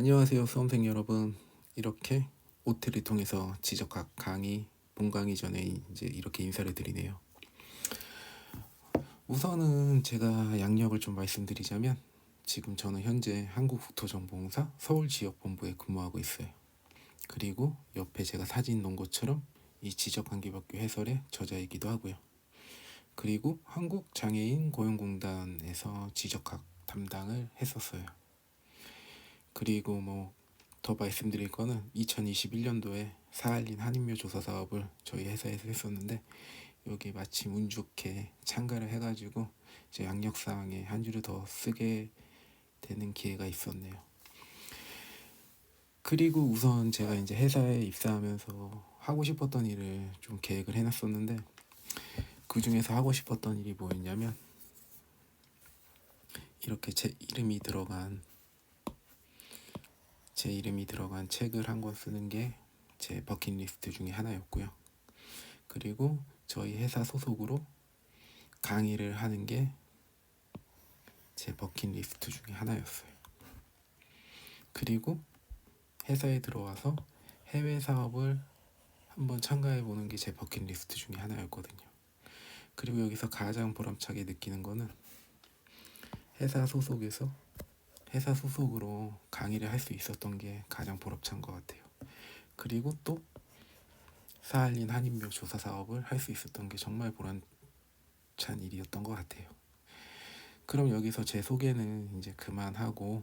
안녕하세요, 수험생 여러분. 이렇게 OT를 통해서 지적학 강의, 본강의 전에 이제 이렇게 인사를 드리네요. 우선은 제가 양력을 좀 말씀드리자면 지금 저는 현재 한국국토정보공사 서울지역본부에 근무하고 있어요. 그리고 옆에 제가 사진 놓은 것처럼 이 지적관계법규 해설의 저자이기도 하고요. 그리고 한국장애인 고용공단에서 지적학 담당을 했었어요. 그리고 더 말씀드릴 거는 2021년도에 사할린 한인묘 조사 사업을 저희 회사에서 했었는데 여기 마침 운 좋게 참가를 해가지고 이제 양력사항에 한 줄을 더 쓰게 되는 기회가 있었네요. 그리고 우선 제가 이제 회사에 입사하면서 하고 싶었던 일을 좀 계획을 해놨었는데 그 중에서 하고 싶었던 일이 뭐였냐면 이렇게 제 이름이 들어간 책을 한 권 쓰는 게 제 버킷리스트 중에 하나였고요. 그리고 저희 회사 소속으로 강의를 하는 게 제 버킷리스트 중에 하나였어요. 그리고 회사에 들어와서 해외 사업을 한번 참가해 보는 게 제 버킷리스트 중에 하나였거든요. 그리고 여기서 가장 보람차게 느끼는 거는 회사 소속으로 강의를 할 수 있었던 게 가장 보람찬 것 같아요. 그리고 또 사할린 한인묘 조사 사업을 할 수 있었던 게 정말 보람찬 일이었던 것 같아요. 그럼 여기서 제 소개는 이제 그만하고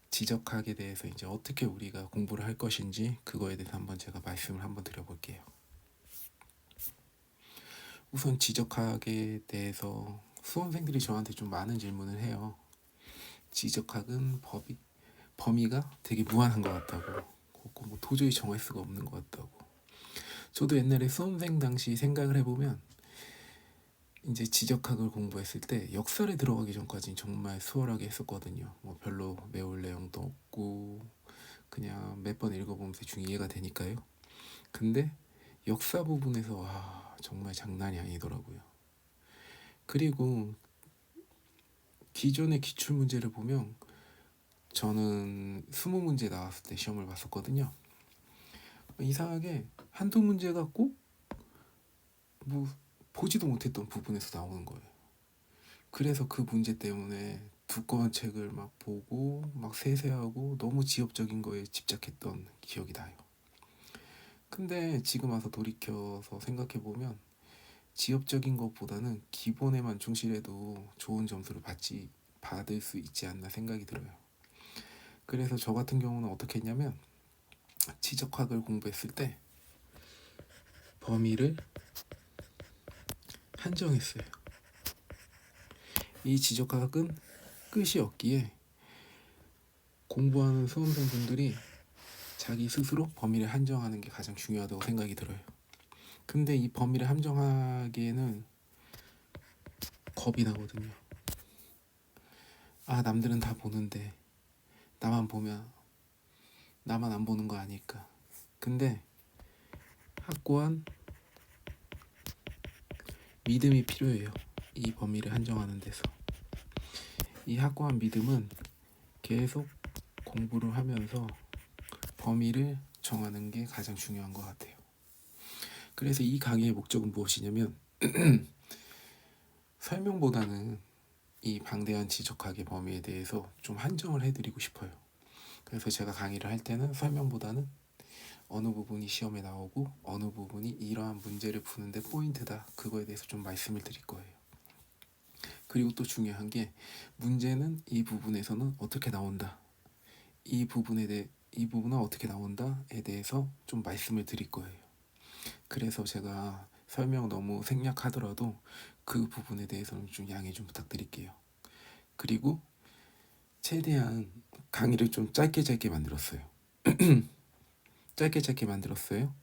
지적학에 대해서 이제 어떻게 우리가 공부를 할 것인지 그거에 대해서 한번 제가 말씀을 한번 드려볼게요. 우선 지적학에 대해서 수험생들이 저한테 좀 많은 질문을 해요. 지적학은 범위가 되게 무한한 것 같다고, 도저히 정할 수가 없는 것 같다고. 저도 옛날에 수험생 당시 생각을 해보면 이제 지적학을 공부했을 때 역사를 들어가기 전까지는 정말 수월하게 했었거든요. 별로 외울 내용도 없고 그냥 몇 번 읽어보면서 대충 이해가 되니까요. 근데 역사 부분에서 정말 장난이 아니더라고요. 그리고 기존의 기출문제를 보면 저는 20문제 나왔을 때 시험을 봤었거든요. 이상하게 한두 문제가 꼭 보지도 못했던 부분에서 나오는 거예요. 그래서 그 문제 때문에 두꺼운 책을 막 보고 막 세세하고 너무 지엽적인 거에 집착했던 기억이 나요. 근데 지금 와서 돌이켜서 생각해보면 지엽적인 것보다는 기본에만 충실해도 좋은 점수를 받을 수 있지 않나 생각이 들어요. 그래서 저 같은 경우는 어떻게 했냐면 지적학을 공부했을 때 범위를 한정했어요. 이 지적학은 끝이 없기에 공부하는 수험생분들이 자기 스스로 범위를 한정하는 게 가장 중요하다고 생각이 들어요. 근데 이 범위를 한정하기에는 겁이 나거든요. 남들은 다 보는데 나만 안 보는 거 아닐까. 근데 확고한 믿음이 필요해요. 이 범위를 한정하는 데서. 이 확고한 믿음은 계속 공부를 하면서 범위를 정하는 게 가장 중요한 것 같아요. 그래서 이 강의의 목적은 무엇이냐면 설명보다는 이 방대한 지적학의 범위에 대해서 좀 한정을 해드리고 싶어요. 그래서 제가 강의를 할 때는 설명보다는 어느 부분이 시험에 나오고 어느 부분이 이러한 문제를 푸는데 포인트다, 그거에 대해서 좀 말씀을 드릴 거예요. 그리고 또 중요한 게 문제는 이 부분에서는 어떻게 나온다, 이 부분은 어떻게 나온다에 대해서 좀 말씀을 드릴 거예요. 그래서 제가 설명 너무 생략하더라도 그 부분에 대해서는 좀 양해 좀 부탁드릴게요. 그리고 최대한 강의를 좀 짧게 만들었어요. 짧게 만들었어요.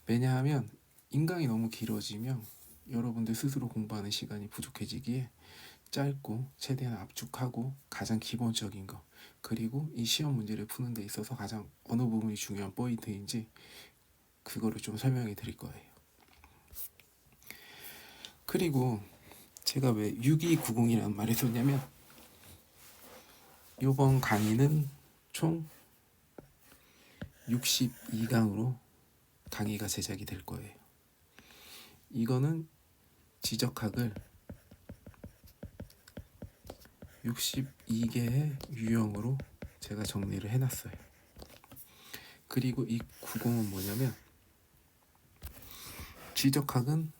왜냐하면 인강이 너무 길어지면 여러분들 스스로 공부하는 시간이 부족해지기에 짧고 최대한 압축하고 가장 기본적인 거, 그리고 이 시험 문제를 푸는 데 있어서 가장 어느 부분이 중요한 포인트인지 그거를 좀 설명해 드릴 거예요. 그리고 제가 왜 6290이라는 말을 썼냐면 이번 강의는 총 62강으로 강의가 제작이 될 거예요. 이거는 지적학을 62개의 유형으로 제가 정리를 해놨어요. 그리고 이 90은 뭐냐면, 지적학은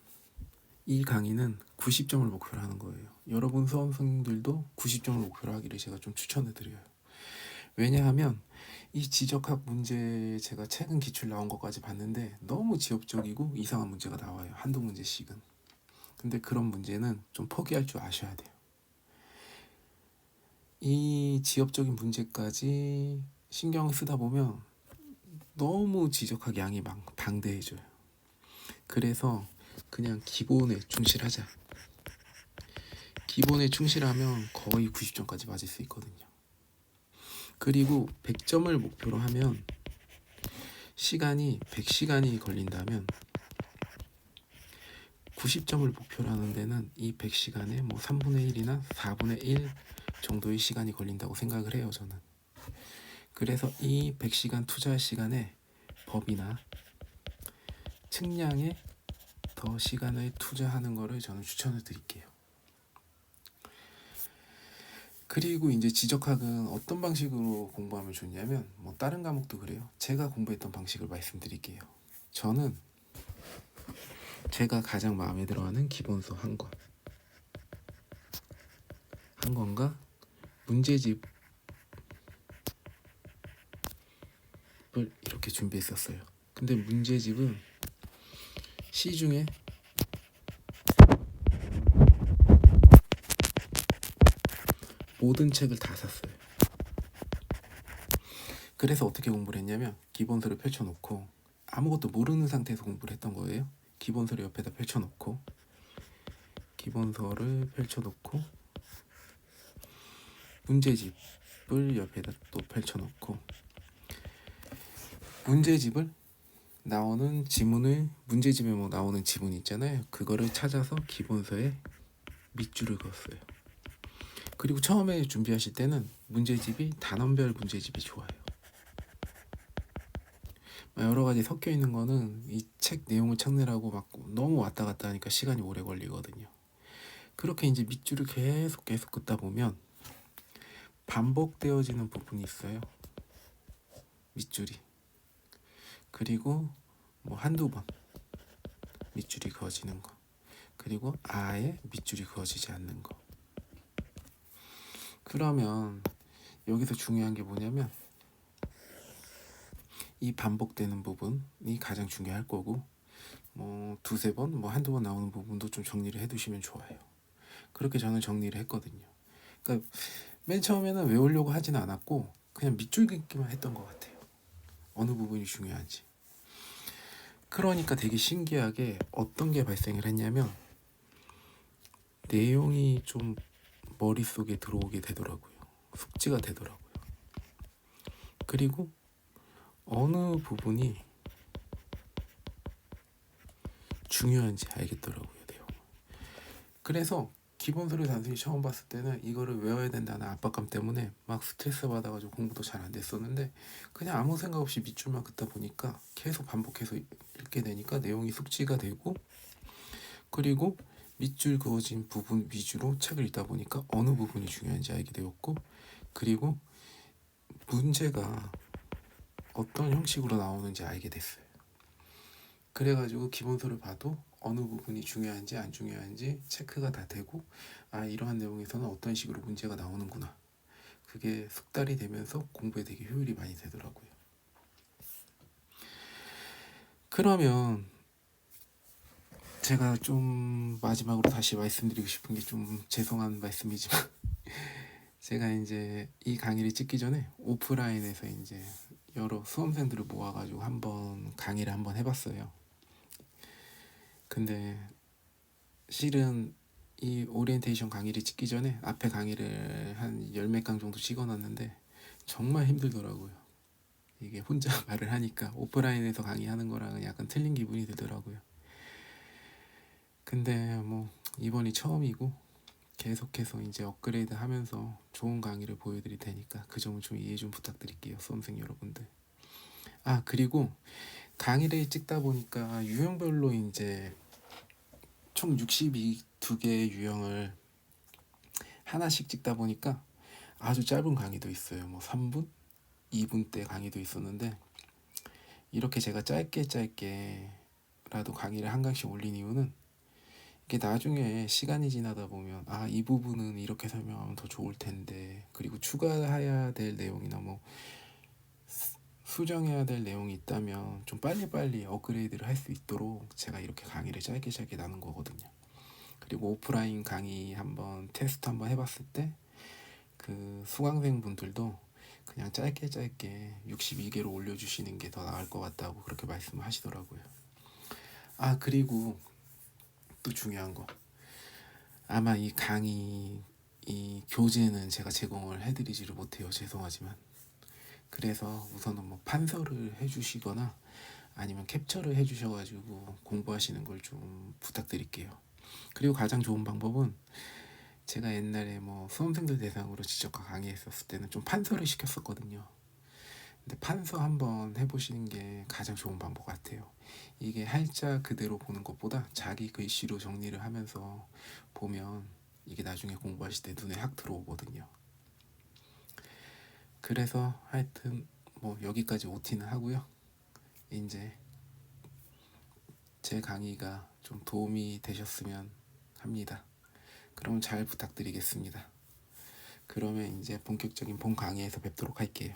이 강의는 90점을 목표로 하는 거예요. 여러분 수험생들도 90점을 목표로 하기를 제가 좀 추천해 드려요. 왜냐하면 이 지적학 문제, 제가 최근 기출 나온 것까지 봤는데 너무 지엽적이고 이상한 문제가 나와요. 한두 문제씩은. 근데 그런 문제는 좀 포기할 줄 아셔야 돼요. 이 지엽적인 문제까지 신경을 쓰다 보면 너무 지적학 양이 방대해져요. 그래서 그냥 기본에 충실하자. 기본에 충실하면 거의 90점까지 맞을 수 있거든요. 그리고 100점을 목표로 하면, 시간이 100시간이 걸린다면 90점을 목표로 하는 데는 이 100시간에 뭐 3분의 1이나 4분의 1 정도의 시간이 걸린다고 생각을 해요, 저는. 그래서 이 100시간 투자할 시간에 법이나 측량에 더 시간을 투자하는 거를 저는 추천을 드릴게요. 그리고 이제 지적학은 어떤 방식으로 공부하면 좋냐면, 뭐 다른 과목도 그래요. 제가 공부했던 방식을 말씀드릴게요. 저는 제가 가장 마음에 들어하는 기본서 한 권과 문제집을 이렇게 준비했었어요. 근데 문제집은 시중에 모든 책을 다 샀어요. 그래서 어떻게 공부를 했냐면, 기본서를 펼쳐놓고, 아무것도 모르는 상태에서 공부를 했던 거예요. 기본서를 옆에다 펼쳐놓고, 문제집을 옆에다 또 펼쳐놓고, 문제집을 나오는 지문을, 문제집에 뭐 나오는 지문 있잖아요. 그거를 찾아서 기본서에 밑줄을 그었어요. 그리고 처음에 준비하실 때는 문제집이 단원별 문제집이 좋아요. 여러 가지 섞여 있는 거는 이 책 내용을 찾느라고 막 너무 왔다 갔다 하니까 시간이 오래 걸리거든요. 그렇게 이제 밑줄을 계속 긋다 보면 반복되어지는 부분이 있어요. 밑줄이. 그리고 뭐 한두 번 밑줄이 그어지는 거. 그리고 아예 밑줄이 그어지지 않는 거. 그러면 여기서 중요한 게 뭐냐면, 이 반복되는 부분이 가장 중요할 거고, 뭐 두세 번, 뭐 한두 번 나오는 부분도 좀 정리를 해두시면 좋아요. 그렇게 저는 정리를 했거든요. 그러니까 맨 처음에는 외우려고 하진 않았고 그냥 밑줄 긋기만 했던 것 같아요. 어느 부분이 중요한지. 그러니까 되게 신기하게 어떤 게 발생을 했냐면, 내용이 좀 머릿속에 들어오게 되더라고요. 숙지가 되더라고요. 그리고 어느 부분이 중요한지 알겠더라고요, 내용. 그래서 기본서를 단순히 처음 봤을 때는 이거를 외워야 된다는 압박감 때문에 막 스트레스 받아가지고 공부도 잘 안 됐었는데, 그냥 아무 생각 없이 밑줄만 긋다 보니까 계속 반복해서 읽게 되니까 내용이 숙지가 되고, 그리고 밑줄 그어진 부분 위주로 책을 읽다 보니까 어느 부분이 중요한지 알게 되었고, 그리고 문제가 어떤 형식으로 나오는지 알게 됐어요. 그래가지고 기본서를 봐도 어느 부분이 중요한지 안 중요한지 체크가 다 되고, 아, 이러한 내용에서는 어떤 식으로 문제가 나오는구나. 그게 숙달이 되면서 공부에 되게 효율이 많이 되더라고요. 그러면 제가 좀 마지막으로 다시 말씀드리고 싶은 게, 좀 죄송한 말씀이지만 제가 이제 이 강의를 찍기 전에 오프라인에서 이제 여러 수험생들을 모아가지고 한번 강의를 한번 해봤어요. 근데 실은 이 오리엔테이션 강의를 찍기 전에 앞에 강의를 한 열 몇 강 정도 찍어놨는데 정말 힘들더라고요. 이게 혼자 말을 하니까 오프라인에서 강의하는 거랑은 약간 틀린 기분이 들더라고요. 근데 뭐 이번이 처음이고 계속해서 이제 업그레이드 하면서 좋은 강의를 보여드릴 테니까 그 점을 좀 이해 좀 부탁드릴게요, 수험생 여러분들. 아, 그리고 강의를 찍다 보니까 유형별로 이제 총 62개의 유형을 하나씩 찍다 보니까 아주 짧은 강의도 있어요. 뭐 3분, 2분대 강의도 있었는데, 이렇게 제가 짧게라도 강의를 한 강씩 올린 이유는 이게 나중에 시간이 지나다 보면 이 부분은 이렇게 설명하면 더 좋을 텐데, 그리고 추가해야 될 내용이나 뭐 수정해야 될 내용이 있다면 좀 빨리빨리 업그레이드를 할 수 있도록 제가 이렇게 강의를 짧게 나눈 거거든요. 그리고 오프라인 강의 한번 테스트 한번 해봤을 때 그 수강생 분들도 그냥 짧게 62개로 올려주시는 게 더 나을 것 같다고 그렇게 말씀을 하시더라고요. 그리고 또 중요한 거, 아마 이 강의 이 교재는 제가 제공을 해드리지를 못해요, 죄송하지만. 그래서 우선은 뭐 판서를 해주시거나 아니면 캡처를 해주셔가지고 공부하시는 걸 좀 부탁드릴게요. 그리고 가장 좋은 방법은, 제가 옛날에 뭐 수험생들 대상으로 지적과 강의했었을 때는 좀 판서를 시켰었거든요. 근데 판서 한번 해보시는 게 가장 좋은 방법 같아요. 이게 할자 그대로 보는 것보다 자기 글씨로 정리를 하면서 보면 이게 나중에 공부하실 때 눈에 확 들어오거든요. 그래서 하여튼 뭐 여기까지 OT는 하고요. 이제 제 강의가 좀 도움이 되셨으면 합니다. 그럼 잘 부탁드리겠습니다. 그러면 이제 본격적인 본 강의에서 뵙도록 할게요.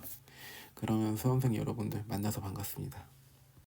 그러면 수험생 여러분들 만나서 반갑습니다.